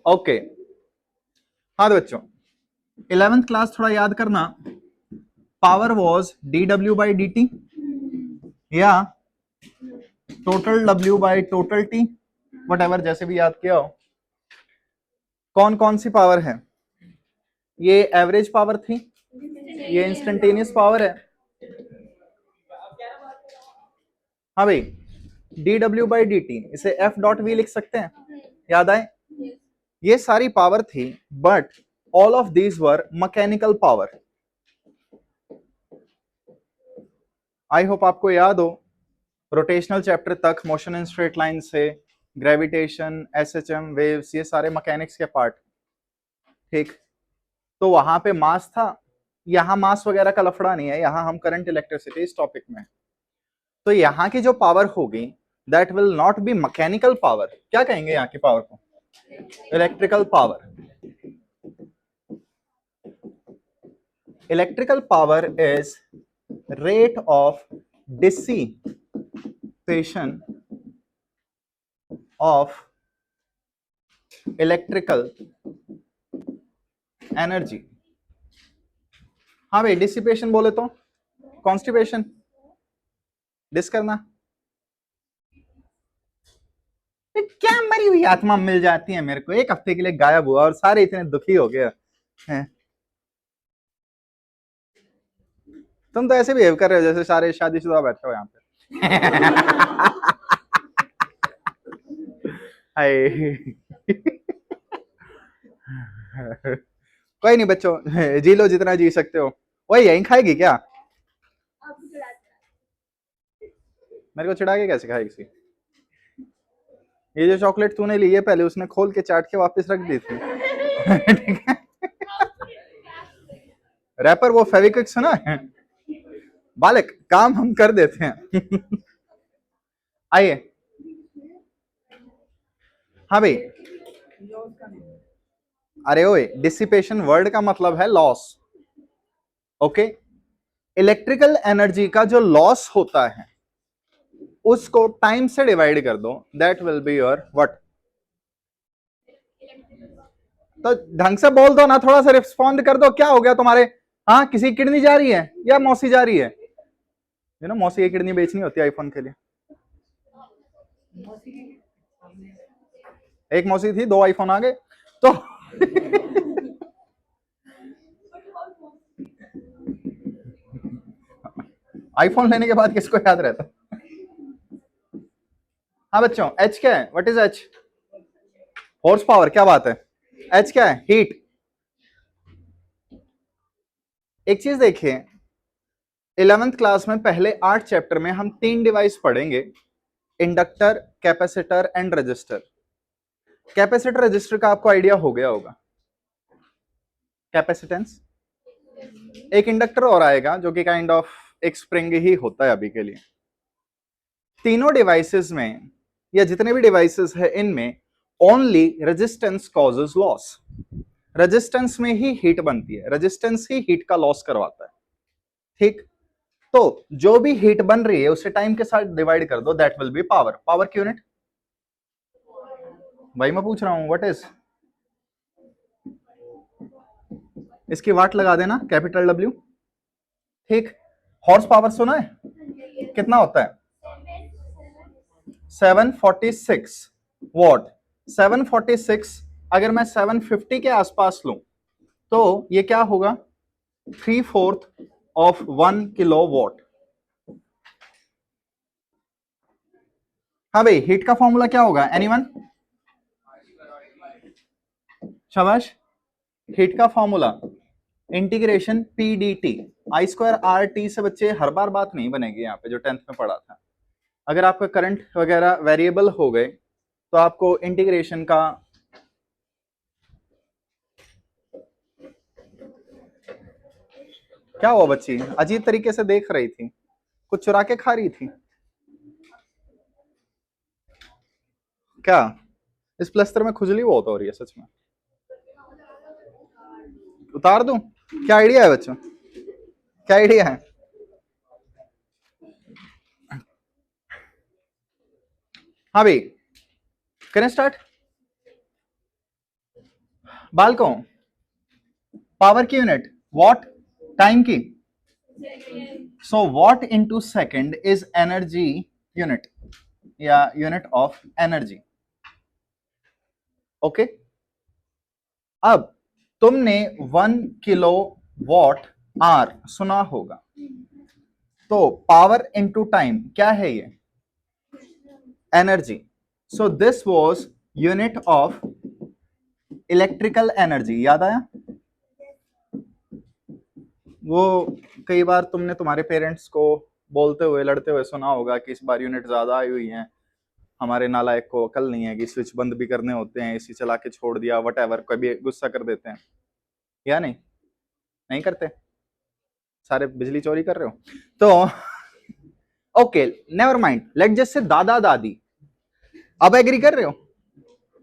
Okay हाँ तो बच्चों 11th क्लास थोड़ा याद करना, पावर वॉज dw/dt या total w by total t, what जैसे भी याद किया हो। कौन कौन सी पावर है? ये एवरेज पावर थी, ये इंस्टेंटेनियस पावर है। हाँ भाई, dw/dt इसे f.v लिख सकते हैं, याद आए? ये सारी पावर थी, but all of these were mechanical power. I hope आपको याद हो, रोटेशनल चैप्टर तक मोशन इन स्ट्रेट लाइन से ग्रेविटेशन, एसएचएम, वेव्स, ये सारे मैकेनिक्स के पार्ट। ठीक, तो वहां पे मास था, यहां मास वगैरह का लफड़ा नहीं है, यहां हम करंट इलेक्ट्रिसिटी इस टॉपिक में। तो यहाँ की जो पावर होगी that will not be mechanical power, क्या कहेंगे यहाँ की पावर को? Electrical power. Electrical power is rate of dissipation of electrical energy। हाँ भाई, डिसिपेशन बोले तो कॉन्स्टिपेशन, डिस करना। क्या मरी हुई आत्मा मिल जाती है मेरे को, एक हफ्ते के लिए गायब हुआ और सारे इतने दुखी हो गए हैं। तुम तो ऐसे बिहेव कर रहे हो जैसे सारे शादीशुदा बैठे हो यहाँ पे। कोई नहीं बच्चों, जी लो जितना जी सकते हो। वही यहीं खाएगी क्या? मेरे को चिढ़ा के कैसे खाएगी सी? ये जो चॉकलेट तूने ली है पहले उसने खोल के चाट के वापस रख दी थी। ठीक है, रैपर वो फेविक्विक सुना है? बालक काम हम कर देते हैं। आइए, हाँ भाई, अरे ओए, डिसिपेशन वर्ड का मतलब है लॉस। ओके, इलेक्ट्रिकल एनर्जी का जो लॉस होता है उसको टाइम से डिवाइड कर दो, that will be your what. तो ढंग से बोल दो ना, थोड़ा सा रिस्पॉन्ड कर दो, क्या हो गया तुम्हारे? हाँ, किसी की किडनी जा रही है या मौसी जा रही है? यू नो मौसी की किडनी बेचनी होती है आईफोन के लिए। एक मौसी थी, 2 आईफोन आ गए तो आईफोन लेने के बाद किसको याद रहता? हाँ बच्चों, एच क्या है? What is H? Horse power. क्या बात है? एच क्या है? हीट। एक चीज देखिए, 11th क्लास में पहले 8 चैप्टर में हम 3 डिवाइस पढ़ेंगे, inductor, capacitor and register. Capacitor register का आपको आइडिया हो गया होगा। कैपेसिटेंस, एक इंडक्टर और आएगा जो कि काइंड ऑफ एक स्प्रिंग ही होता है अभी के लिए। तीनों डिवाइसेस में या जितने भी डिवाइसेस है इनमें only resistance causes loss. Resistance में ही हीट बनती है, रेजिस्टेंस ही हीट का लॉस करवाता है। ठीक, तो जो भी हीट बन रही है उसे टाइम के साथ डिवाइड कर दो, that will be power. Power की यूनिट भाई मैं पूछ रहा हूं, व्हाट इज? इसकी वाट लगा देना, कैपिटल डब्ल्यू। ठीक, हॉर्स पावर सुना है? कितना होता है? 746 वॉट। 746 अगर मैं 750 के आसपास लूं तो ये क्या होगा? 3/4 ऑफ 1 किलो वॉट। हाँ भाई, हीट का फॉर्मूला क्या होगा? एनीवन? शाबाश। हीट का formula integration P D T, I square R T से। बच्चे हर बार बात नहीं बनेगी यहाँ पे, जो 10th में पढ़ा था। अगर आपका करंट वगैरह वेरिएबल हो गए तो आपको इंटीग्रेशन का क्या हुआ? बच्ची अजीब तरीके से देख रही थी, कुछ चुरा के खा रही थी क्या? इस प्लस्तर में खुजली बहुत हो रही है सच में। उतार दूं? क्या आइडिया है बच्चों, क्या आइडिया है? हाँ भाई, करें स्टार्ट? बालकों, पावर की यूनिट वॉट, टाइम की, so what into second is energy unit या यूनिट ऑफ एनर्जी। ओके, अब तुमने 1 किलो वॉट सुना होगा, तो पावर इनटू टाइम क्या है ये, energy. So this was unit of electrical energy. याद आया? वो कई बार तुमने तुम्हारे पेरेंट्स को बोलते हुए लड़ते हुए सुना होगा कि इस बार यूनिट ज्यादा आई हुई है, हमारे नालायक को अकल नहीं है कि स्विच बंद भी करने होते हैं, एसी चला के छोड़ दिया, वटएवर, कभी गुस्सा कर देते हैं या नहीं? नहीं करते? सारे बिजली चोरी कर रहे हो तो okay, never mind, let just say दादा दादी अब एग्री कर रहे हो,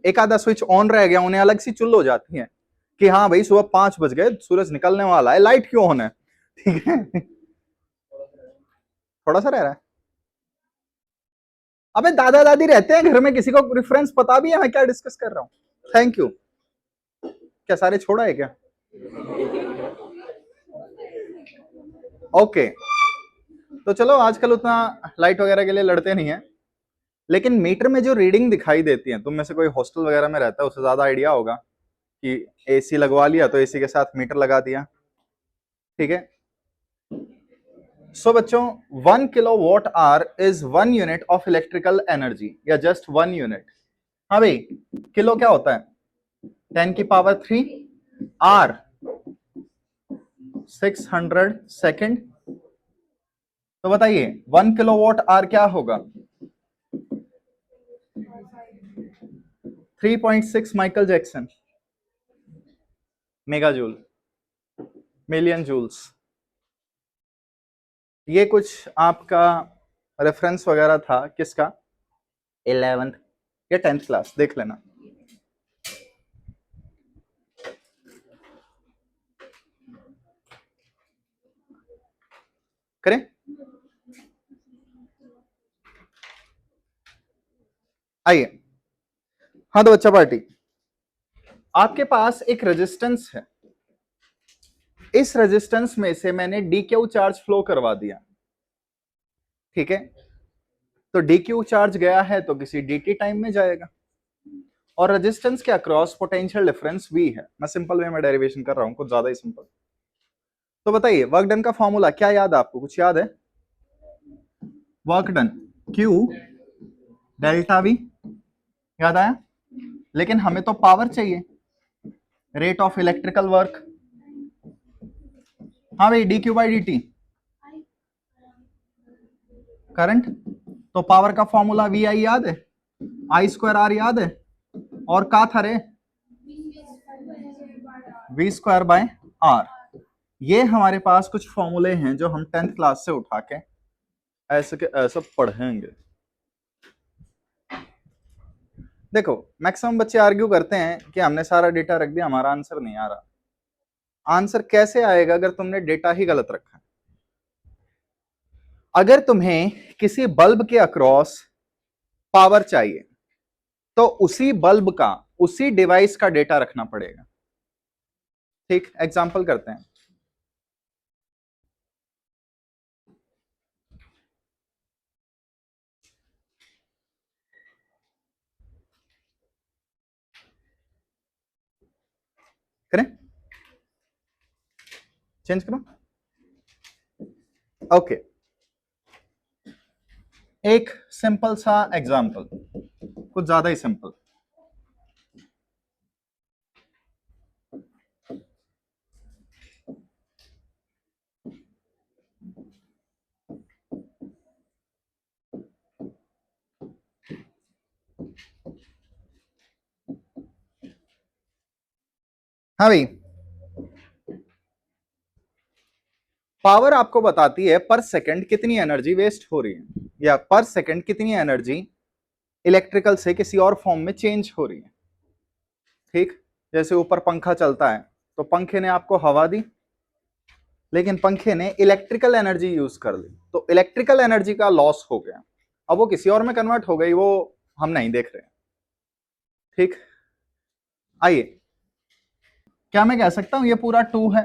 एक आधा स्विच ऑन रह गया, उन्हें अलग सी चुल हो जाती है कि हाँ भाई सुबह 5 बज गए, सूरज निकलने वाला है, लाइट क्यों ऑन है? ठीक है, थोड़ा सा रह रहा है। अबे दादा दादी रहते हैं घर में, किसी को रेफरेंस पता भी है मैं क्या डिस्कस कर रहा हूँ? Thank you. क्या सारे छोड़ा है क्या? ओके, तो चलो आजकल उतना लाइट वगैरह के लिए लड़ते नहीं है, लेकिन मीटर में जो रीडिंग दिखाई देती है, तुम में से कोई हॉस्टल वगैरह में रहता है, उसे ज्यादा आइडिया होगा कि एसी लगवा लिया तो एसी के साथ मीटर लगा दिया, ठीक है। सो बच्चों, 1 kilowatt is 1 unit of electrical energy, या जस्ट 1 यूनिट। हाँ भाई, किलो क्या होता है? 10⁻³ आर 600 सेकेंड। तो बताइए 1 किलोवाट क्या होगा? 3.6 Michael Jackson mega joule, million joules. ये कुछ आपका रेफरेंस वगैरह था, किसका? 11th या 10th क्लास, देख लेना। करें? आइए, हाँ तो बच्चा पार्टी, आपके पास एक रेजिस्टेंस है, इस रेजिस्टेंस में से मैंने डीक्यू चार्ज फ्लो करवा दिया, ठीक है। तो डीक्यू चार्ज गया है तो किसी डीटी टाइम में जाएगा, और रेजिस्टेंस के अक्रॉस पोटेंशियल डिफरेंस वी है। मैं सिंपल वे में डेरिवेशन कर रहा हूं, कुछ ज्यादा ही सिंपल। तो बताइए वर्क डन का फॉर्मूला क्या याद है आपको? कुछ याद है? Work done Q delta we, याद आया? लेकिन हमें तो पावर चाहिए, रेट ऑफ इलेक्ट्रिकल वर्क। हाँ भाई, D Q by D T current. तो पावर का फॉर्मूला वी आई याद है, आई स्क्वायर आर याद है, और का था रे? V square by R. ये हमारे पास कुछ फॉर्मूले हैं जो हम 10th क्लास से उठा के ऐसे के ऐसे पढ़ेंगे। देखो, मैक्सिमम बच्चे आर्ग्यू करते हैं कि हमने सारा डेटा रख दिया, हमारा आंसर नहीं आ रहा। आंसर कैसे आएगा अगर तुमने डेटा ही गलत रखा? अगर तुम्हें किसी बल्ब के अक्रॉस पावर चाहिए तो उसी बल्ब का, उसी डिवाइस का डेटा रखना पड़ेगा, ठीक। एग्जांपल करते हैं। करें? चेंज करो। ओके, एक सिंपल सा एग्जांपल, कुछ ज्यादा ही सिंपल। हाँ भाई, पावर आपको बताती है पर सेकंड कितनी एनर्जी वेस्ट हो रही है, या पर सेकंड कितनी एनर्जी इलेक्ट्रिकल से किसी और फॉर्म में चेंज हो रही है, ठीक। जैसे ऊपर पंखा चलता है तो पंखे ने आपको हवा दी, लेकिन पंखे ने इलेक्ट्रिकल एनर्जी यूज कर ली, तो इलेक्ट्रिकल एनर्जी का लॉस हो गया। अब वो किसी और में कन्वर्ट हो गई, वो हम नहीं देख रहे, ठीक। आइए, क्या मैं कह सकता हूं ये पूरा 2 है?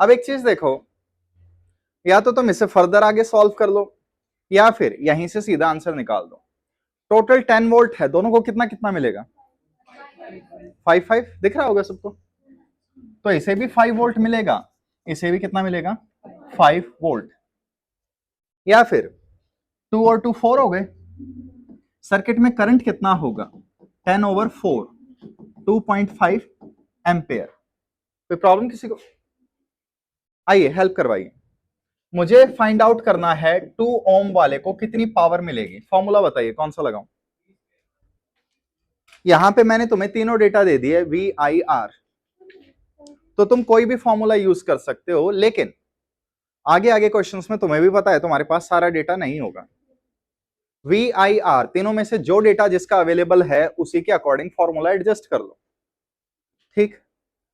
अब एक चीज देखो, या तो तुम इसे फर्दर आगे सॉल्व कर लो या फिर यहीं से सीधा आंसर निकाल दो। टोटल 10 वोल्ट है, दोनों को कितना कितना मिलेगा? 5 दिख रहा होगा सबको। तो इसे भी 5 वोल्ट मिलेगा, इसे भी कितना मिलेगा? 5 वोल्ट। या फिर 2 और 2 4 हो गए। सर्किट में करंट कितना होगा? 10/4, 2.5 एम्पेयर। कोई प्रॉब्लम किसी को? आइए हेल्प करवाइए। मुझे फाइंड आउट करना है 2 ओम वाले को कितनी पावर मिलेगी। फॉर्मूला बताइए कौन सा लगाऊं। यहां पे मैंने तुम्हें तीनों डेटा दे दिए VIR, तो तुम कोई भी फॉर्मूला यूज कर सकते हो, लेकिन आगे आगे क्वेश्चंस में तुम्हें भी पता है तुम्हारे पास सारा डेटा नहीं होगा। VIR तीनों में से जो डेटा जिसका अवेलेबल है उसी के अकॉर्डिंग फॉर्मूला एडजस्ट कर लो। ठीक,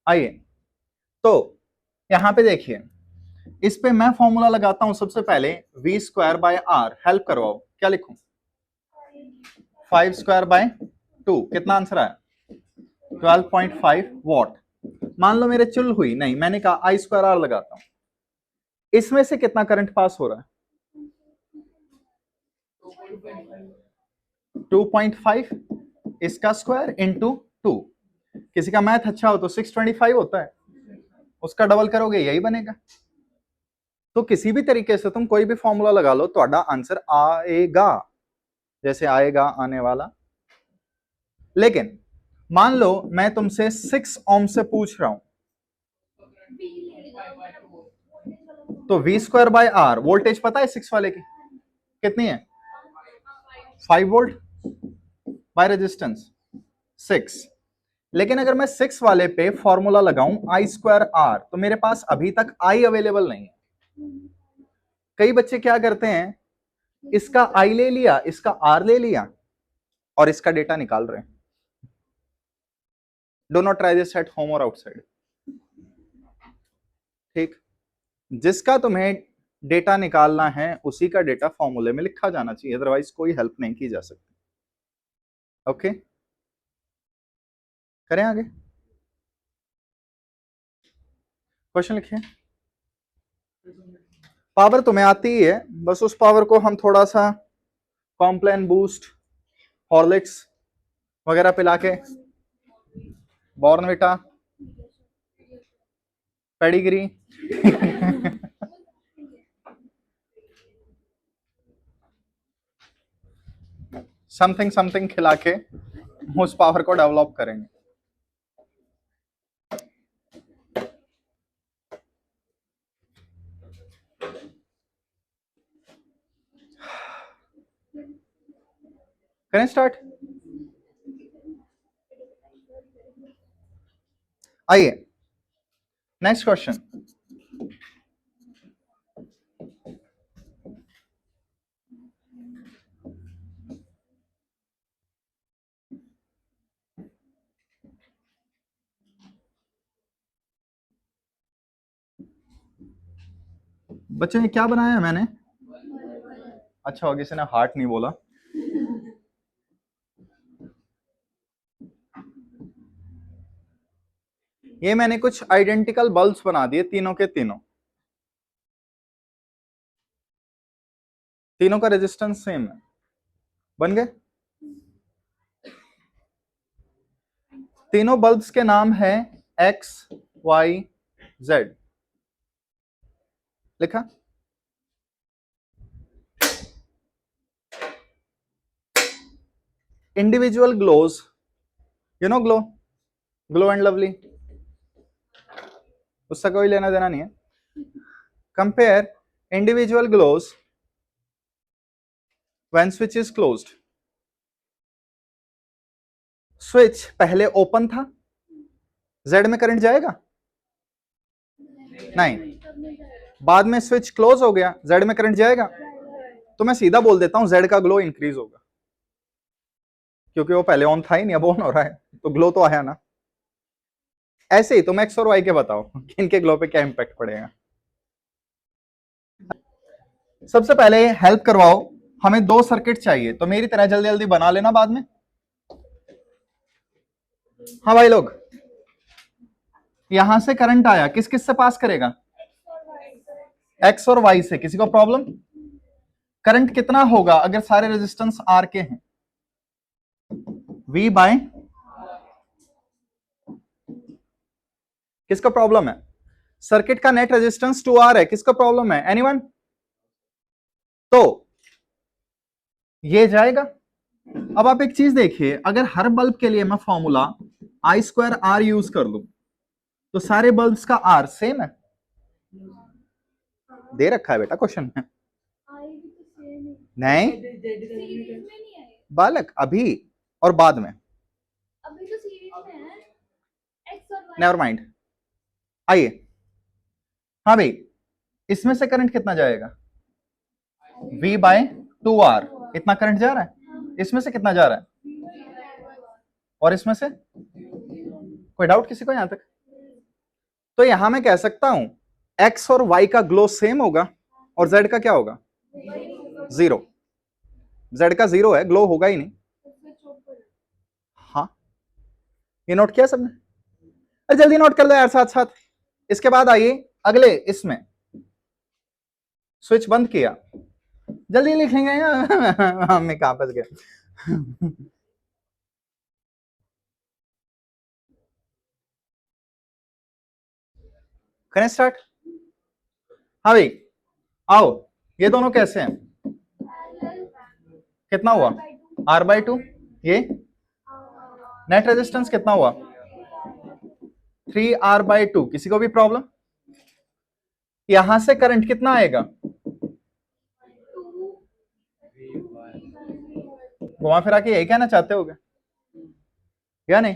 आइए तो यहां पे देखिए, इस पे मैं फॉर्मूला लगाता हूं सबसे पहले V²/R। हेल्प करवाओ, क्या लिखूं? 5²/2 कितना आंसर आया? 12.5 वॉट। मान लो मेरे चुल हुई नहीं, मैंने कहा I²R लगाता हूं। इसमें से कितना करंट पास हो रहा है? 2.5, इसका स्क्वायर इंटू 2। किसी का मैथ अच्छा हो तो 625 होता है, उसका डबल करोगे यही बनेगा। तो किसी भी तरीके से तुम कोई भी फॉर्मूला लगा लो, तुम्हारा आंसर आएगा, जैसे आएगा आने वाला। लेकिन मान लो मैं तुमसे 6 ओम से पूछ रहा हूं, तो V²/R वोल्टेज पता है 6 वाले की कितनी है? 5 वोल्ट बाय रेजिस्टेंस 6। लेकिन अगर मैं 6 वाले पे फॉर्मूला लगाऊं I²R, तो मेरे पास अभी तक I अवेलेबल नहीं है। कई बच्चे क्या करते हैं, इसका I ले लिया, इसका R ले लिया और इसका डेटा निकाल रहे हैं। Do not try this at home और आउटसाइड। ठीक, जिसका तुम्हें डेटा निकालना है उसी का डेटा फॉर्मूले में लिखा जाना चाहिए, अदरवाइज कोई हेल्प नहीं की जा सकती। ओके, करें आगे। क्वेश्चन लिखिए। पावर तुम्हें आती ही है, बस उस पावर को हम थोड़ा सा कॉम्प्लेन बूस्ट, हॉर्लिक्स वगैरह पिला के, बॉर्नविटा, पेडिग्री समथिंग समथिंग खिला के उस पावर को डेवलप करेंगे। करें स्टार्ट। आइए नेक्स्ट क्वेश्चन। बच्चे ने क्या बनाया है मैंने? अच्छा हो किसी ने हार्ट नहीं बोला। ये मैंने कुछ आइडेंटिकल बल्ब्स बना दिए, तीनों के तीनों, तीनों का रेजिस्टेंस सेम है, बन गए। तीनों बल्ब्स के नाम है X, Y, Z। लिखा? Individual glows, you know glow, glow and lovely, उसका कोई लेना देना नहीं है। Compare individual glows when switch is closed. Switch पहले ओपन था, Z में करंट जाएगा? नहीं। बाद में स्विच क्लोज हो गया, Z में करंट जाएगा? तो मैं सीधा बोल देता हूं Z का ग्लो इंक्रीज होगा, क्योंकि वो पहले ऑन था ही नहीं, अब ऑन हो रहा है, तो ग्लो तो आया ना। ऐसे ही तुम X और Y के बताओ कि इनके ग्लो पे क्या इंपैक्ट पड़ेगा। सबसे पहले हेल्प करवाओ, हमें 2 सर्किट चाहिए, तो मेरी तरह जल्दी जल्दी बना लेना बाद में। हाँ भाई लोग, यहां से करंट आया, किस किस से पास करेगा? एक्स और वाई से। किसी को प्रॉब्लम? करंट कितना होगा अगर सारे रेजिस्टेंस आर के हैं? V बाय, किसका प्रॉब्लम है? सर्किट का नेट रेजिस्टेंस 2R है, किसका प्रॉब्लम है? एनीवन? तो ये जाएगा। अब आप एक चीज देखिए, अगर हर बल्ब के लिए मैं formula I square R use कर लूं तो सारे बल्ब्स का R सेम है? दे रखा है बेटा क्वेश्चन में। नहीं बालक, अभी और बाद में, अभी तो सीरीज में है एक्स और वाई। नेवर माइंड, आइए। हाँ भाई, इसमें से करंट कितना जाएगा? V बाय 2R, इतना करंट जा रहा है। इसमें से कितना जा रहा है? और इसमें से? कोई डाउट किसी को यहां तक? तो यहां मैं कह सकता हूं X और Y का ग्लो सेम होगा और Z का क्या होगा? जीरो। Z का जीरो है, ग्लो होगा ही नहीं। हाँ, ये नोट किया सबने? अरे जल्दी नोट कर लो यार साथ साथ। इसके बाद आइए अगले, इसमें स्विच बंद किया, जल्दी लिखेंगे। मैं कहां फंस गया? करें स्टार्ट? हाँ भाई आओ, ये दोनों कैसे हैं? कितना हुआ? R/2। ये नेट रेजिस्टेंस कितना हुआ? 3R/2। किसी को भी प्रॉब्लम? यहां से करंट कितना आएगा? घुमा फिरा के यही कहना चाहते होगे या नहीं?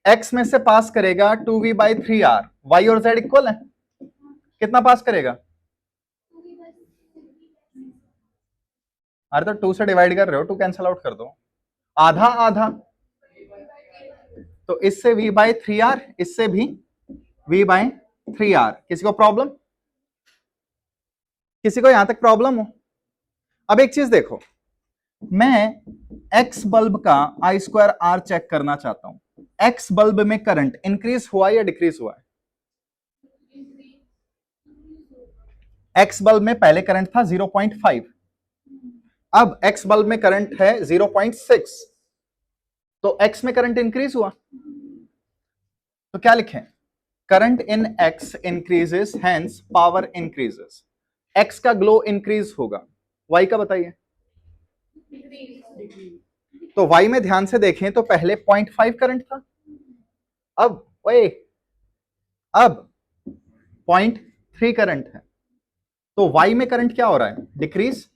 X में से पास करेगा 2V/3R। Y और Z इक्वल है, कितना पास करेगा? अरे तो 2 से डिवाइड कर रहे हो, 2 कैंसिल आउट कर दो, आधा आधा। तो इससे V/3R, इससे भी V/3R। किसी को प्रॉब्लम? किसी को यहां तक प्रॉब्लम हो? अब एक चीज देखो, मैं X बल्ब का I स्क्वायर R चेक करना चाहता हूं। X बल्ब में करंट इंक्रीज हुआ या डिक्रीज हुआ है? X बल्ब में पहले करंट था 0.5, अब X बल्ब में करंट है 0.6, तो X में करंट इंक्रीज हुआ। तो क्या लिखें? Current in X increases, hence power increases. X का ग्लो इंक्रीज होगा, Y का बताइए। तो Y में ध्यान से देखें तो पहले 0.5 करंट था, अब ओए अब 0.3 करंट है। तो Y में करंट क्या हो रहा है? डिक्रीज।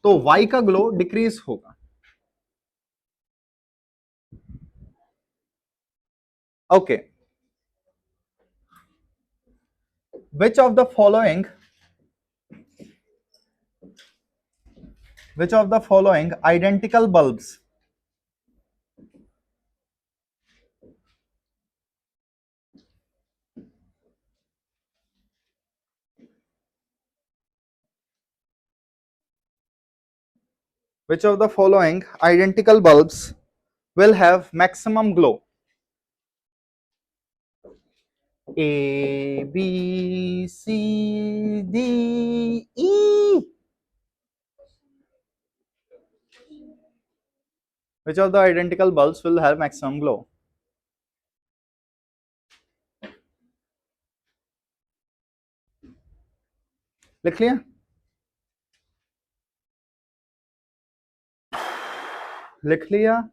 तो Y का ग्लो डिक्रीज होगा। Okay, which of the following identical bulbs will have maximum glow? A, B, C, D, E. Which of the identical bulbs will have maximum glow? लिख लिया? लिख लिया?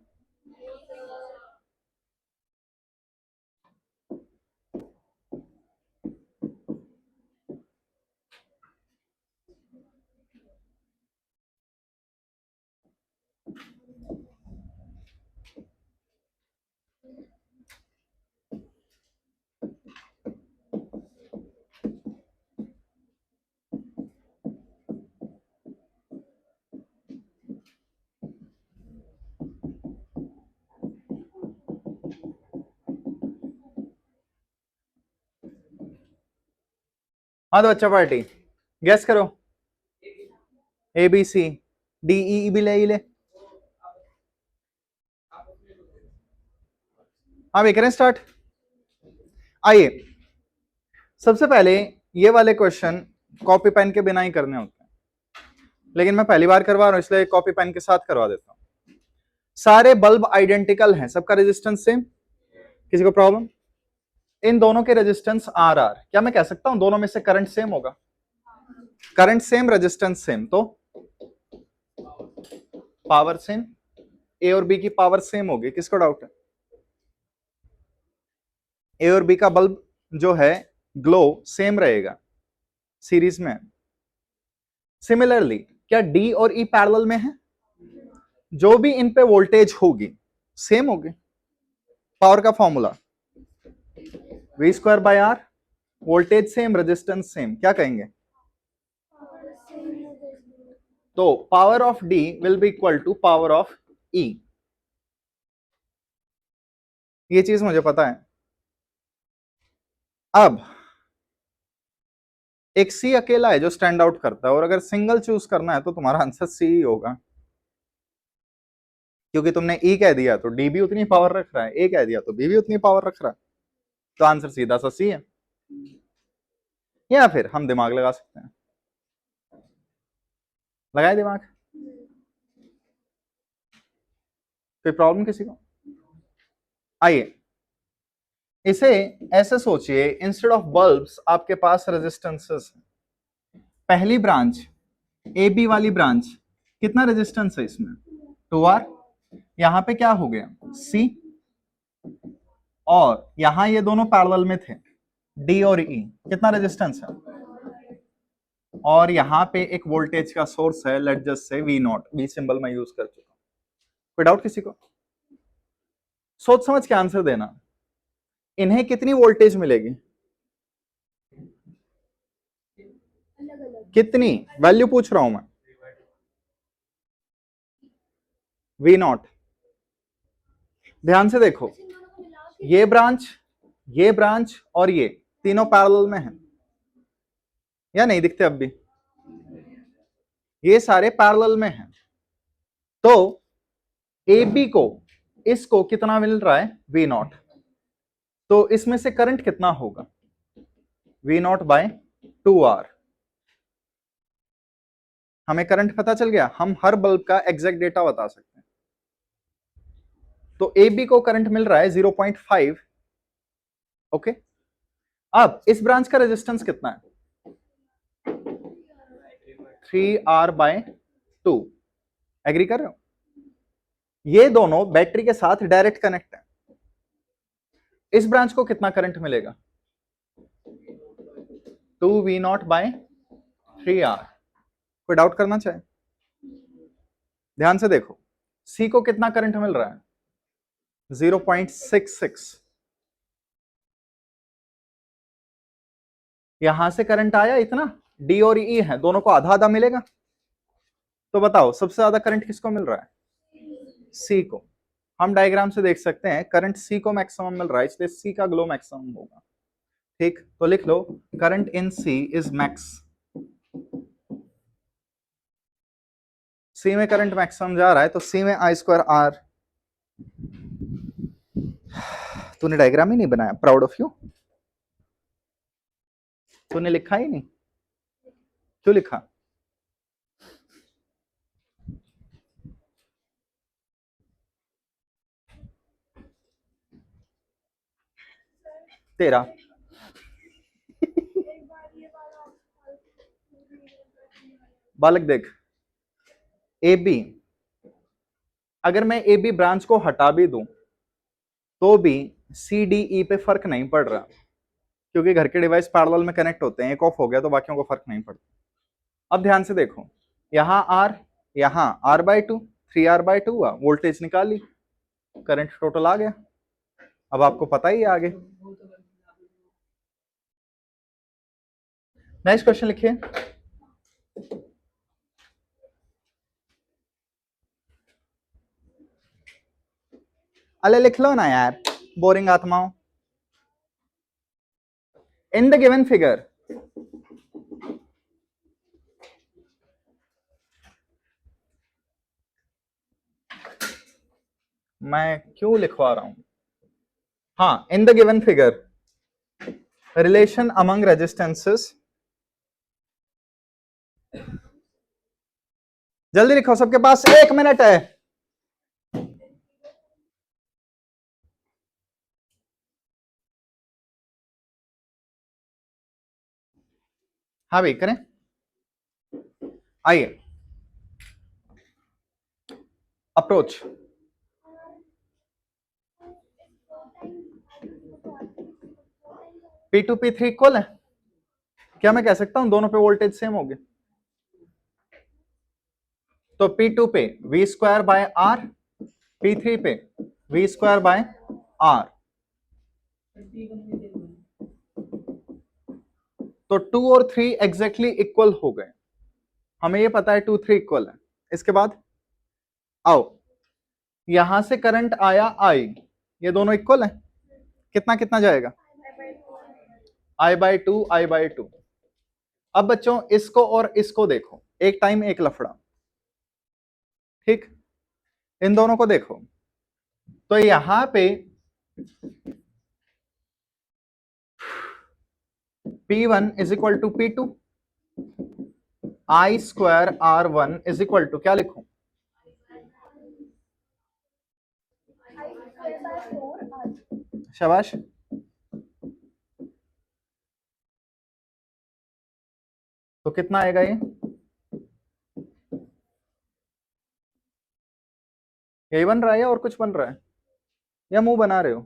हाँ तो अच्छा पार्टी गैस करो। A B C D E भी ले ले। हाँ भी करें स्टार्ट? आइए सबसे पहले ये वाले क्वेश्चन कॉपी पेन के बिना ही करने होते हैं, लेकिन मैं पहली बार करवा रहा हूं इसलिए कॉपी पेन के साथ करवा देता हूं। सारे बल्ब आइडेंटिकल हैं, सबका रेजिस्टेंस सेम, किसी को प्रॉब्लम? इन दोनों के रेजिस्टेंस आर आर, क्या मैं कह सकता हूं दोनों में से करंट सेम होगा? करंट सेम, रेजिस्टेंस सेम, तो पावर सेम, ए और बी की पावर सेम होगी, किसको डाउट है? ए और बी का बल्ब जो है ग्लो सेम रहेगा, सीरीज में। सिमिलरली क्या डी और ई पैरेलल में है? जो भी इन पे वोल्टेज होगी सेम होगी। पावर का formula V square by R, voltage same, resistance same, क्या कहेंगे? तो power of D will be equal to power of E, ये चीज मुझे पता है। अब एक सी अकेला है जो स्टैंड आउट करता है, और अगर सिंगल चूज करना है तो तुम्हारा आंसर सी ही होगा, क्योंकि तुमने ई कह दिया तो डी भी उतनी पावर रख रहा है, ए कह दिया तो बी भी उतनी पावर रख रहा है, तो आंसर सीधा सा सी है। या फिर हम दिमाग लगा सकते हैं, लगाए दिमाग, कोई प्रॉब्लम किसी को? आइए इसे ऐसे सोचिए, इंस्टेड ऑफ बल्ब्स आपके पास रेजिस्टेंसेस, पहली ब्रांच ए बी वाली ब्रांच, कितना रेजिस्टेंस है इसमें? 2R, यहां पे क्या हो गया? C, और यहां ये दोनों पैरेलल में थे, D और E, कितना रेजिस्टेंस है? और यहां पे एक वोल्टेज का सोर्स है, let just say V0, V symbol मैं यूज कर चुका हूं। कोई डाउट किसी को? सोच समझ के आंसर देना। इन्हें कितनी वोल्टेज मिलेगी? कितनी वैल्यू पूछ रहा हूं मैं? V0। ध्यान से देखो, ये ब्रांच और ये तीनों पैरेलल में हैं या नहीं दिखते? अब भी ये सारे पैरेलल में हैं, तो ए बी को, इसको कितना मिल रहा है? V0। तो इसमें से करंट कितना होगा? V0 bye 2R। हमें करंट पता चल गया, हम हर बल्ब का एग्जैक्ट डेटा बता सकते हैं। तो ए बी को करंट मिल रहा है 0.5। ओके, अब इस ब्रांच का रेजिस्टेंस कितना है? 3R bye 2। एग्री कर रहे हो? ये दोनों बैटरी के साथ डायरेक्ट कनेक्ट है। इस ब्रांच को कितना करंट मिलेगा? 2V0 bye 3R। कोई डाउट करना चाहे? ध्यान से देखो, सी को कितना करंट मिल रहा है? 0.66। यहां से करंट आया इतना, डी और ई है, दोनों को आधा आधा मिलेगा, तो बताओ सबसे ज्यादा करंट किसको मिल रहा है? सी को। हम डायग्राम से देख सकते हैं करंट सी को मैक्सिमम मिल रहा है, इसलिए सी का ग्लो मैक्सिमम होगा। ठीक, तो लिख लो current in C is max. C में करंट मैक्सिमम जा रहा है, तो सी में आई स्क्वायर आर। तूने डायग्राम ही नहीं बनाया, प्राउड ऑफ यू। तूने लिखा ही नहीं, क्यों लिखा? तेरा बालक देख, ए बी, अगर मैं ए बी ब्रांच को हटा भी दूं तो भी सी डी ई पे फर्क नहीं पड़ रहा, क्योंकि घर के डिवाइस पैरेलल में कनेक्ट होते हैं, एक ऑफ हो गया तो बाकियों को फर्क नहीं पड़ता। अब ध्यान से देखो, यहां R बाय 2, 3R बाय 2 हुआ, वोल्टेज निकाली, करंट टोटल आ गया। अब आपको पता ही है आगे। नेक्स्ट क्वेश्चन लिखिए। अरे लिख लो ना यार, बोरिंग आत्माओं। इन द गिवन फिगर, मैं क्यों लिखवा रहा हूं? हाँ, in the given figure relation among resistances, जल्दी लिखो, सबके पास 1 मिनट है। हाँ भाई करें, आइए। अप्रोच, P2 P3 इक्वल है, क्या मैं कह सकता हूं दोनों पे वोल्टेज सेम हो गए? तो P2 पे V square by R, P3 पे V स्क्वायर बाय R, तो 2 और 3 एग्जैक्टली इक्वल हो गए, हमें ये पता है 2 3 इक्वल है। इसके बाद आओ, यहां से करंट आया I, ये दोनों इक्वल है, कितना कितना जाएगा? I/2 I/2। अब बच्चों इसको और इसको देखो, एक टाइम एक लफड़ा, ठीक, इन दोनों को देखो, तो यहां पे P1 is equal to P2, I square R1 is equal to क्या लिखूं? शाबाश, तो कितना आएगा ये? यही बन रहा है या और कुछ बन रहा है, या मुंह बना रहे हो?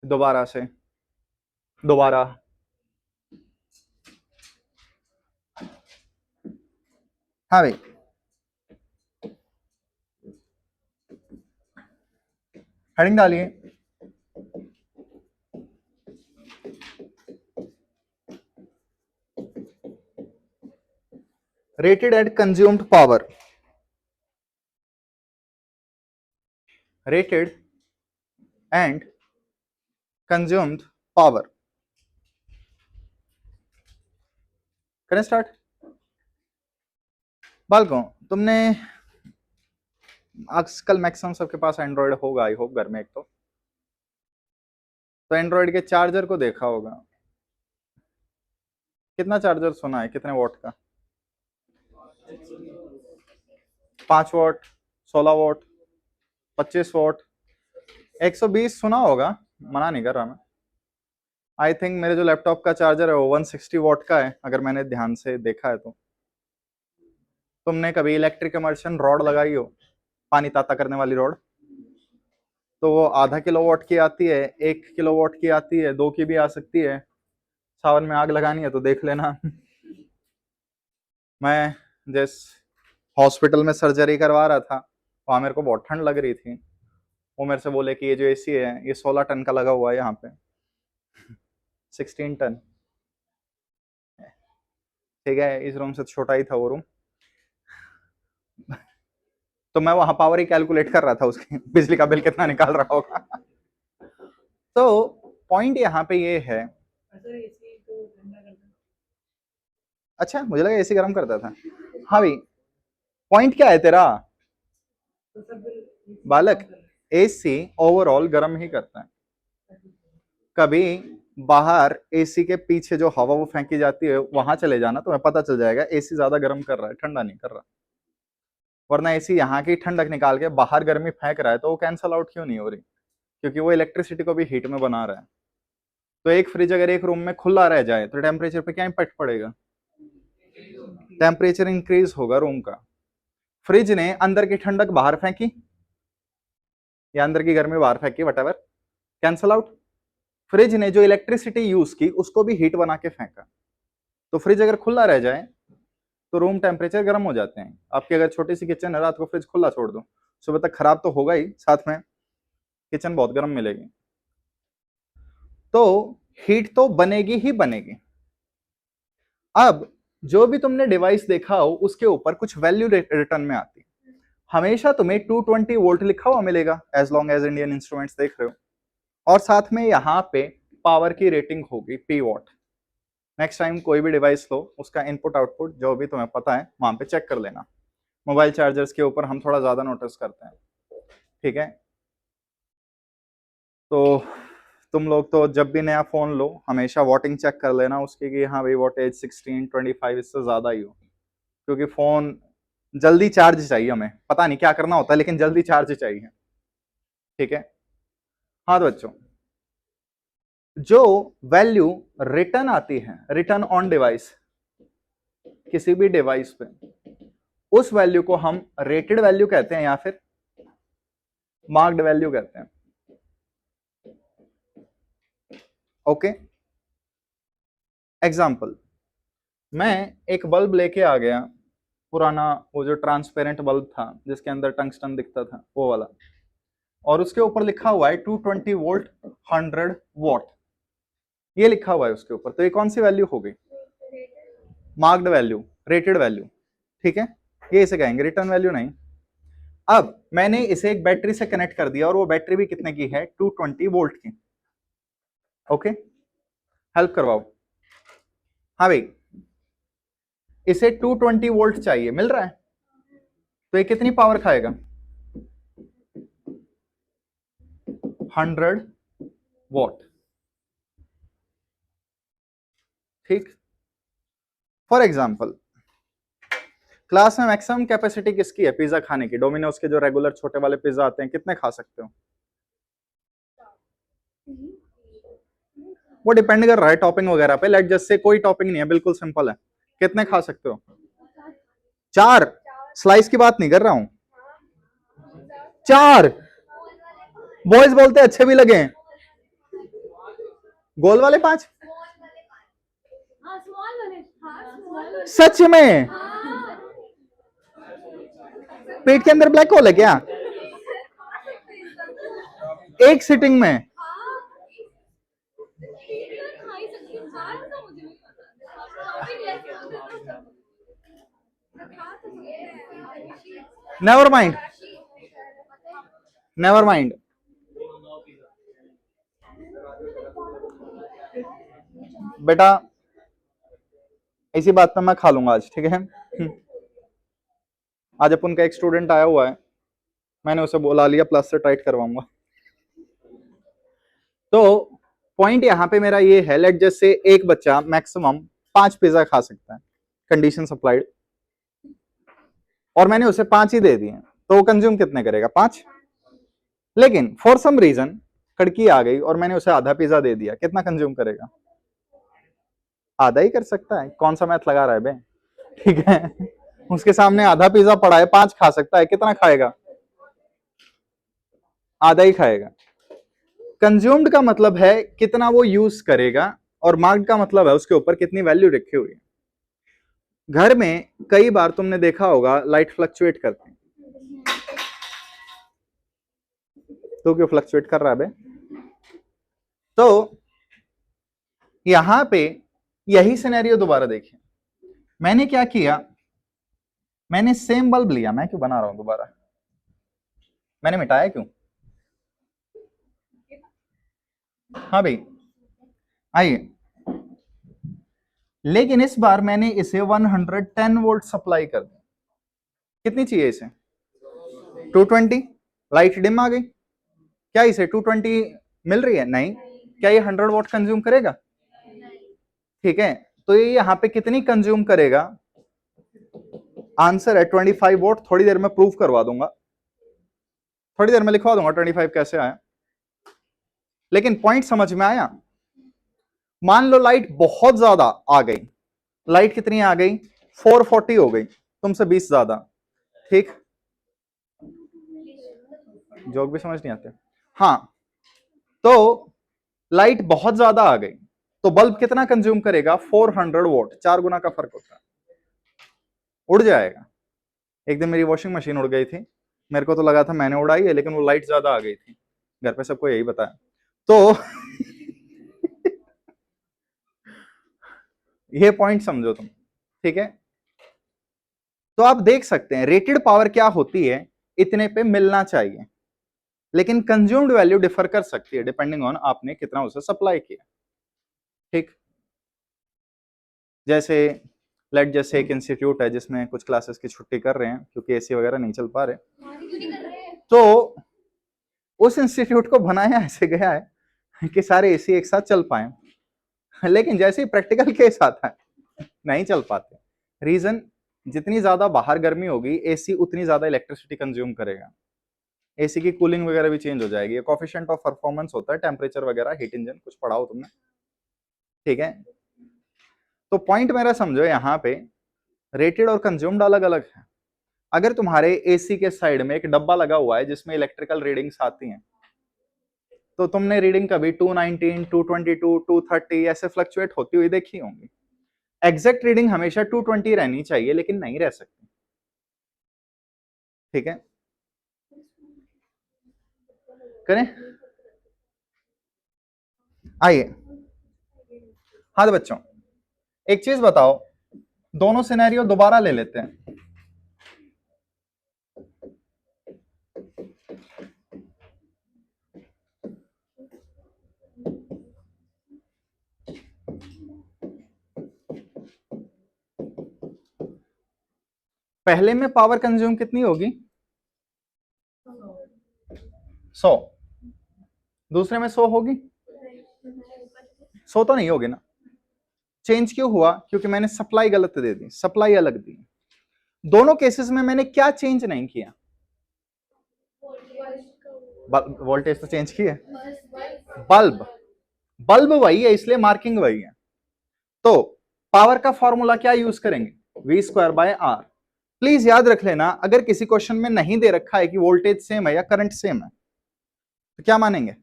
दोबारा से, दोबारा, हाँ भाई, हेडिंग डालिए। Rated eight consumed power, rated and consumed power, करें स्टार्ट। बालकों, तुमने आजकल मैक्सिमम सबके पास एंड्रॉयड होगा आई होप घर में, एक तो एंड्रॉयड के चार्जर को देखा होगा, कितना चार्जर सुना है, कितने वॉट का? 5 वॉट, 16 वॉट, 25 वॉट, 120 सुना होगा, मना नहीं कर रहा मैं। आई थिंक मेरे जो लैपटॉप का चार्जर है वो 160 वॉट का है, अगर मैंने ध्यान से देखा है तो। तुमने कभी इलेक्ट्रिक इमर्शन रॉड लगाई हो, पानी ताता करने वाली रॉड, तो वो आधा किलोवाट की आती है, 1 किलोवाट की आती है, 2 की भी आ सकती है। सावन में आग लगानी है तो देख लेना। मैं जिस हॉस्पिटल में सर्जरी करवा रहा था, वहां मेरे को बहुत ठंड लग रही थी, वो मेरे से बोले कि ये जो एसी है ये 16 टन का लगा हुआ है यहाँ पे, 16 टन, ठीक है, इस रूम से छोटा ही था वो रूम। तो मैं वहां पावर ही कैलकुलेट कर रहा था, उसकी बिजली का बिल कितना निकाल रहा होगा। तो पॉइंट यहाँ पे ये है, अच्छा मुझे लगा एसी गर्म करता था। हाँ भाई, पॉइंट क्या है तेरा बालक? एसी ओवरऑल गर्म ही करता है, कभी बाहर एसी के पीछे जो हवा वो फेंकी जाती है वहां चले जाना, तुम्हें पता चल जाएगा एसी ज्यादा गर्म कर रहा है, ठंडा नहीं कर रहा। वरना एसी यहाँ की ठंडक निकाल के बाहर गर्मी फेंक रहा है, तो वो कैंसल आउट क्यों नहीं हो रही? क्योंकि वो इलेक्ट्रिसिटी को भी हीट में बना रहा है। तो एक फ्रिज अगर एक रूम में खुला रह जाए तो टेम्परेचर पे क्या इम्पैक्ट पड़ेगा? टेम्परेचर इंक्रीज होगा रूम का। फ्रिज ने अंदर की ठंडक बाहर फेंकी या अंदर की गर्मी बाहर फेंकी, what ever, cancel out. Fridge ने जो इलेक्ट्रिसिटी यूज की उसको भी हीट बना के फेंका। तो फ्रिज अगर खुला रह जाए तो रूम टेम्परेचर गर्म हो जाते हैं। आपकी अगर छोटी सी किचन है, रात को फ्रिज खुला छोड़ दो, सुबह तक खराब तो होगा ही, साथ में किचन बहुत गर्म मिलेगी। तो हीट तो बनेगी ही बनेगी। अब जो भी तुमने डिवाइस देखा हो उसके ऊपर कुछ वैल्यू रिटर्न में आती है। हमेशा तुम्हें 220 वोल्ट लिखा हुआ मिलेगा as long as Indian instruments देख रहे हो, और साथ में यहाँ पे पावर की रेटिंग होगी P वॉट। नेक्स्ट टाइम कोई भी डिवाइस लो, उसका इनपुट आउटपुट जो भी तुम्हें पता है वहां पे चेक कर लेना। मोबाइल चार्जर्स के ऊपर हम थोड़ा ज्यादा नोटिस करते हैं, ठीक है। तो तुम लोग तो जब भी नया फोन लो हमेशा वॉटिंग चेक कर लेना उसकी कि हाँ भाई वोटेज 16 25 इससे ज्यादा ही हो, क्योंकि फोन जल्दी चार्ज चाहिए, हमें पता नहीं क्या करना होता है लेकिन जल्दी चार्ज चाहिए। ठीक है। हाँ तो बच्चों, जो वैल्यू रिटर्न आती है, रिटर्न ऑन डिवाइस, किसी भी डिवाइस पे, उस वैल्यू को हम रेटेड वैल्यू कहते हैं या फिर मार्क्ड वैल्यू कहते हैं। ओके। एग्जाम्पल, मैं एक बल्ब लेके आ गया, पुराना वो जो ट्रांसपेरेंट बल्ब था जिसके अंदर टंगस्टन दिखता था वो वाला, और उसके ऊपर लिखा हुआ है 220 वोल्ट 100 वॉट, ये लिखा हुआ है उसके ऊपर, तो ये कौन सी वैल्यू हो गई? Marked value, rated value. ठीक है, ये इसे कहेंगे, रिटर्न वैल्यू नहीं। अब मैंने इसे एक बैटरी से कनेक्ट कर दिया और वो बैटरी भी कितने की है? 220 वोल्ट की। ओके, हेल्प करवाओ। हाँ भाई, इसे 220 वोल्ट चाहिए, मिल रहा है, तो ये कितनी पावर खाएगा? 100 वॉट। ठीक। फॉर एग्जाम्पल, क्लास में मैक्सिमम कैपेसिटी किसकी है पिज्जा खाने की? डोमिनोज के जो रेगुलर छोटे वाले पिज्जा आते हैं, कितने खा सकते हो? वो डिपेंड कर रहा है टॉपिंग वगैरह पे, लेट जस्ट से कोई टॉपिंग नहीं है, बिल्कुल सिंपल है, कितने खा सकते हो? 4। स्लाइस की बात नहीं कर रहा हूं, 4। बॉयज बोलते अच्छे भी लगे, गोल वाले 5? सच में? पेट के अंदर ब्लैक होल है क्या एक सिटिंग में? Never mind, never mind. बेटा इसी बात पे मैं खा लूंगा आज, ठीक है। आज अपन का एक स्टूडेंट आया हुआ है, मैंने उसे बोला लिया प्लस से टाइट करवाऊंगा। तो पॉइंट यहां पे मेरा ये है, लेट जस्ट से एक बच्चा मैक्सिमम 5 पिज्जा खा सकता है, कंडीशन सप्लाइड, और मैंने उसे 5 ही दे दिए, तो वो कंज्यूम कितने करेगा? 5। लेकिन फॉर सम रीजन कड़की आ गई और मैंने उसे आधा पिज्जा दे दिया, कितना कंज्यूम करेगा? आधा ही कर सकता है, कौन सा मैथ लगा रहा है बे? ठीक है, उसके सामने आधा पिज्जा पड़ा है, 5 खा सकता है, कितना खाएगा? आधा ही खाएगा। कंज्यूम्ड का मतलब है कितना वो यूज करेगा, और मार्क्ड का मतलब है उसके ऊपर कितनी वैल्यू रखी हुई है। घर में कई बार तुमने देखा होगा लाइट फ्लक्चुएट करते हैं, तो क्यों फ्लक्चुएट कर रहा है बे? तो यहां पे यही सिनेरियो दोबारा देखिए, मैंने क्या किया, मैंने सेम बल्ब लिया, मैं क्यों बना रहा हूं दोबारा, मैंने मिटाया क्यों? हाँ भाई आइए, लेकिन इस बार मैंने इसे 110 वोल्ट सप्लाई कर दिया। कितनी चाहिए इसे? 220। लाइट डिम आ गई, क्या इसे 220 मिल रही है? नहीं। क्या ये 100 वोट कंज्यूम करेगा? ठीक है, तो ये यहां पे कितनी कंज्यूम करेगा? आंसर है 25 वोट। थोड़ी देर में प्रूफ करवा दूंगा, थोड़ी देर में लिखवा दूंगा 25 कैसे आया, लेकिन पॉइंट समझ में आया? मान लो लाइट बहुत ज्यादा आ गई, लाइट कितनी आ गई? 440 हो गई, तुमसे 20 ज्यादा। ठीक, जोक भी समझ नहीं आते। हाँ, तो लाइट बहुत ज्यादा आ गई, तो बल्ब कितना कंज्यूम करेगा? 400 वोट। 4 गुना का फर्क होता है, उड़ जाएगा। एक दिन मेरी वॉशिंग मशीन उड़ गई थी, मेरे को तो लगा था मैंने उड़ाई है, लेकिन वो लाइट ज्यादा आ गई थी, घर पे सबको यही बताया। तो ये पॉइंट समझो तुम, ठीक है। तो आप देख सकते हैं रेटेड पावर क्या होती है, इतने पे मिलना चाहिए, लेकिन कंज्यूम्ड वैल्यू डिफर कर सकती है डिपेंडिंग ऑन आपने कितना उसे सप्लाई किया। ठीक, जैसे लेट जैसे एक इंस्टीट्यूट है जिसमें कुछ क्लासेस की छुट्टी कर रहे हैं क्योंकि एसी वगैरह नहीं चल पा रहे, तो उस इंस्टीट्यूट को बनाया ऐसे गया है कि सारे एसी एक साथ चल पाए, लेकिन जैसे ही प्रैक्टिकल केस आता है नहीं चल पाते। रीजन, जितनी ज्यादा बाहर गर्मी होगी एसी उतनी ज्यादा इलेक्ट्रिसिटी कंज्यूम करेगा, एसी की कूलिंग वगैरह भी चेंज हो जाएगी। ये कोफिशिएंट ऑफ परफॉर्मेंस होता है, टेम्परेचर वगैरह, हीट इंजन कुछ पढ़ा हो तुमने, ठीक है। तो पॉइंट मेरा समझो, यहाँ पे रेटेड और कंज्यूम्ड अलग अलग है। अगर तुम्हारे एसी के साइड में एक डब्बा लगा हुआ है जिसमें इलेक्ट्रिकल रीडिंग्स आती हैं, तो तुमने रीडिंग कभी 219, 222, 230 ऐसे फ्लक्चुएट होती हुई देखी होंगी। एग्जैक्ट रीडिंग हमेशा 220 रहनी चाहिए, लेकिन नहीं रह सकती, ठीक है। करें, आइए। हाँ तो बच्चों, एक चीज बताओ, दोनों सिनेरियो दोबारा ले लेते हैं। पहले में पावर कंज्यूम कितनी होगी? 100। दूसरे में 100 होगी? 100 तो नहीं होगी ना। चेंज क्यों हुआ? क्योंकि मैंने सप्लाई गलत दे दी, सप्लाई अलग दी। दोनों केसेस में मैंने क्या चेंज नहीं किया? वोल्टेज तो चेंज की है, बल्ब, बल्ब वही है, इसलिए मार्किंग वही है। तो पावर का फॉर्मूला क्या यूज करेंगे? V²/R। प्लीज याद रख लेना, अगर किसी क्वेश्चन में नहीं दे रखा है कि वोल्टेज सेम है या करंट सेम है, तो क्या मानेंगे?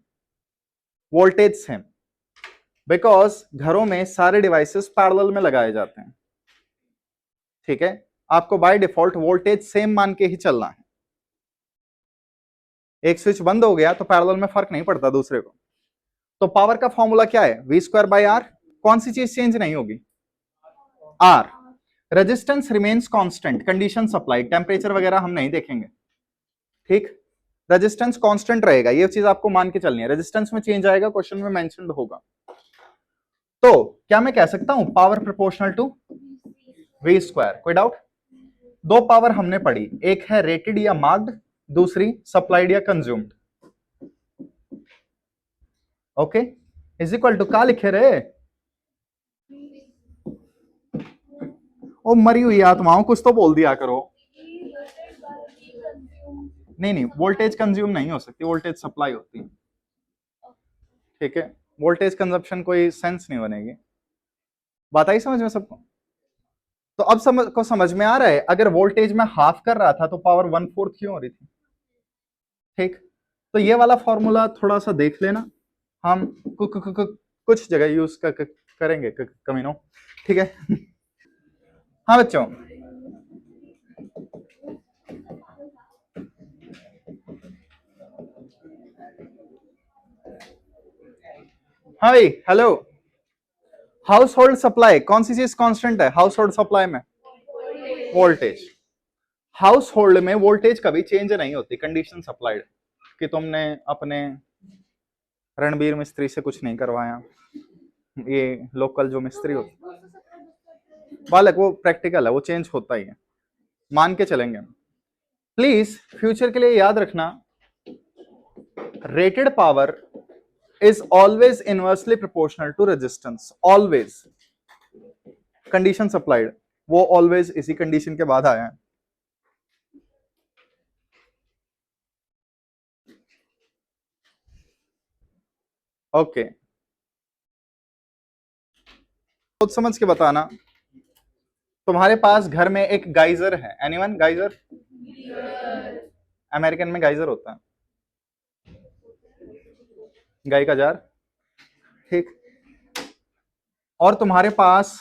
वोल्टेज सेम, बिकॉज घरों में सारे डिवाइसेस पैरेलल में लगाए जाते हैं, ठीक है। आपको बाय डिफॉल्ट वोल्टेज सेम मान के ही चलना है। एक स्विच बंद हो गया तो पैरेलल में फर्क नहीं पड़ता दूसरे को। तो पावर का फॉर्मूला क्या है? V²/R। कौन सी चीज चेंज नहीं होगी? R। Resistance remains constant, condition supply, temperature वगैरह हम नहीं देखेंगे, ठीक। रेजिस्टेंस कांस्टेंट रहेगा, ये चीज आपको मान के चलनी है। रेजिस्टेंस में चेंज आएगा, क्वेश्चन में मेंशन्ड होगा। तो क्या मैं कह सकता हूं पावर प्रोपोर्शनल टू V²? कोई डाउट? दो पावर हमने पढ़ी, एक है रेटेड या मार्क्ड, दूसरी सप्लाइड या consumed. Okay, is equal to का लिखे रहे? ओ मरी हुई आत्माओं, कुछ तो बोल दिया करो। नहीं, वोल्टेज कंज्यूम नहीं हो सकती, वोल्टेज सप्लाई होती है, ठीक है। वोल्टेज कंजप्शन कोई सेंस नहीं बनेगी। बात आई समझ में सबको? तो अब समझ में आ रहा है, अगर वोल्टेज में हाफ कर रहा था तो पावर 1/4 क्यों हो रही थी, ठीक। तो ये वाला फॉर्मूला थोड़ा सा देख लेना, हम कुछ जगह यूज करेंगे कमीनो, ठीक है। हाँ बच्चों, hi hello. House hold supply, कौन सी चीज कांस्टेंट है हाउस होल्ड सप्लाई में? वोल्टेज। हाउस होल्ड में वोल्टेज कभी चेंज नहीं होती, कंडीशन सप्लाइड। कि तुमने अपने रणबीर मिस्त्री से कुछ नहीं करवाया, ये लोकल जो मिस्त्री होते बालक, वो प्रैक्टिकल है, वो चेंज होता ही है, मान के चलेंगे। प्लीज फ्यूचर के लिए याद रखना, rated power is always inversely proportional to resistance, always। Condition supplied, वो always इसी कंडीशन के बाद आया है। ओके, खुद समझ के बताना। तुम्हारे पास घर में एक गाइजर है, एनीवन गाइजर? अमेरिकन में गाइजर होता है, गाय का जार, ठीक। और तुम्हारे पास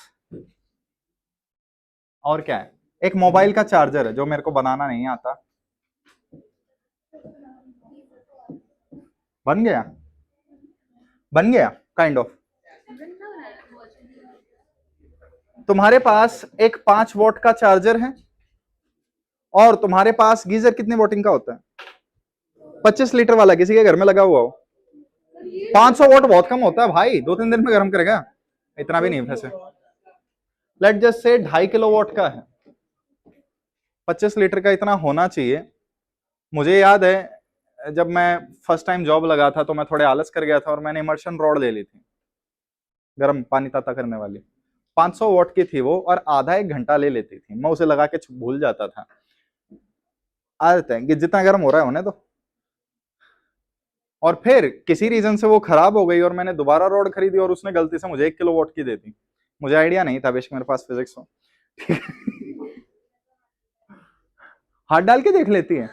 और क्या है? एक मोबाइल का चार्जर है, जो मेरे को बनाना नहीं आता। बन गया, बन गया काइंड ऑफ। तुम्हारे पास एक 5 वॉट का चार्जर है, और तुम्हारे पास गीजर कितने वोटिंग का होता है? 25 लीटर वाला, किसी के घर में लगा हुआ हो। 500 वॉट बहुत कम होता है भाई, 2-3 दिन में गर्म करेगा, इतना भी नहीं वैसे। Let just say 2.5 kilo watt का है, 25 लीटर का इतना होना चाहिए। मुझे याद है जब मैं फर्स्ट टाइम जॉब लगा था तो मैं थोड़े आलस कर गया था और मैंने इमर्शन रॉड ले ली थी, गर्म पानी ताता करने वाली। 500 वॉट की थी वो और आधा एक घंटा ले लेती थी। मैं उसे लगा के भूल जाता था। आदत है कि जितना गर्म हो रहा है होने दो। और फिर किसी रीजन से वो खराब हो गई और मैंने दोबारा रॉड खरीदी और उसने गलती से मुझे 1 किलो वॉट की दे दी। मुझे आइडिया नहीं था, बेशक मेरे पास फिजिक्स हो। हाथ डाल के देख लेती है।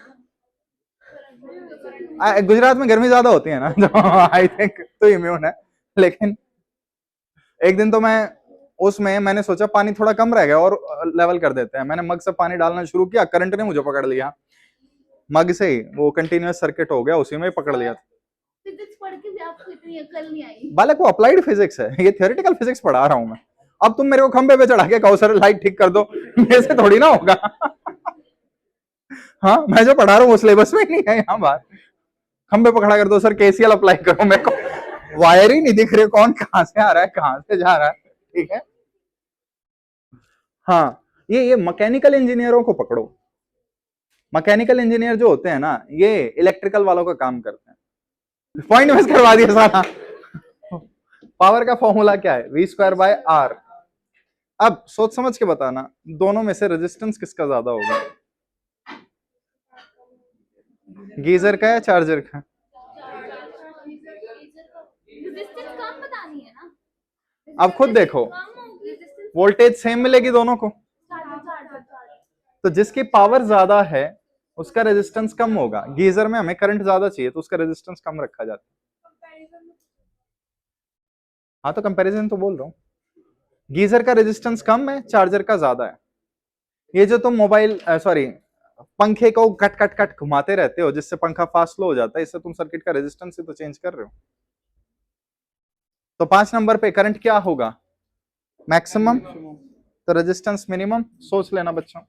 गुजरात में गर्मी ज्यादा होती है ना, तो आई थिंक तो इम्यून है। लेकिन एक दिन तो मैंने सोचा पानी थोड़ा कम रह गया और लेवल कर देते हैं। मैंने मग से पानी डालना शुरू किया, करंट ने मुझे पकड़ लिया। मग से ही वो कंटिन्यूअस सर्किट हो गया, उसी में ही पकड़ लिया। फिजिक्स पढ़ के भी आपको इतनी अकल नहीं आई। बालक, वो अप्लाइड फिजिक्स है, ये थियोरेटिकल फिजिक्स पढ़ा रहा हूं मैं। अब तुम मेरे को खंबे पे चढ़ा के कहो सर लाइट ठीक कर दो, मेरे से थोड़ी ना होगा। हाँ, मैं जो पढ़ा रहा हूँ वो सिलेबस में ही नहीं है। यहाँ बात खंबे पे खड़ा कर दो सर, केसीएल अप्लाई करो। मेरे को वायर ही नहीं दिख रहे, कौन कहां से आ रहा है कहां से जा रहा है। ठीक है। हाँ, ये मैकेनिकल इंजीनियरों को पकड़ो। मैकेनिकल इंजीनियर जो होते हैं ना, ये इलेक्ट्रिकल वालों का काम करते हैं। पॉइंट मिस करवा दिया सारा। पावर का फॉर्मूला क्या है? V²/R। अब सोच समझ के बताना, दोनों में से रेजिस्टेंस किसका ज्यादा होगा? गीजर का या चार्जर का? रेजिस्टेंस कम बतानी है ना। अब खुद देखो, कम होगी रेजिस्टेंस। वोल्टेज सेम मिलेगी दोनों को, तो जिसकी पावर ज्यादा है उसका रेजिस्टेंस कम होगा। गीजर में हमें करंट ज्यादा चाहिए तो उसका रेजिस्टेंस कम रखा जाता है। हाँ, तो कंपैरिजन तो बोल रहा हूँ। गीजर का रेजिस्टेंस कम है, चार्जर का ज्यादा है। ये जो तुम मोबाइल सॉरी पंखे को कट कट कट घुमाते रहते हो जिससे पंखा फास्ट स्लो हो जाता है, इससे तुम सर्किट का रेजिस्टेंस ही तो चेंज कर रहे हो। तो 5 नंबर पे करंट क्या होगा? मैक्सिमम। तो रेजिस्टेंस मिनिमम। सोच लेना बच्चों।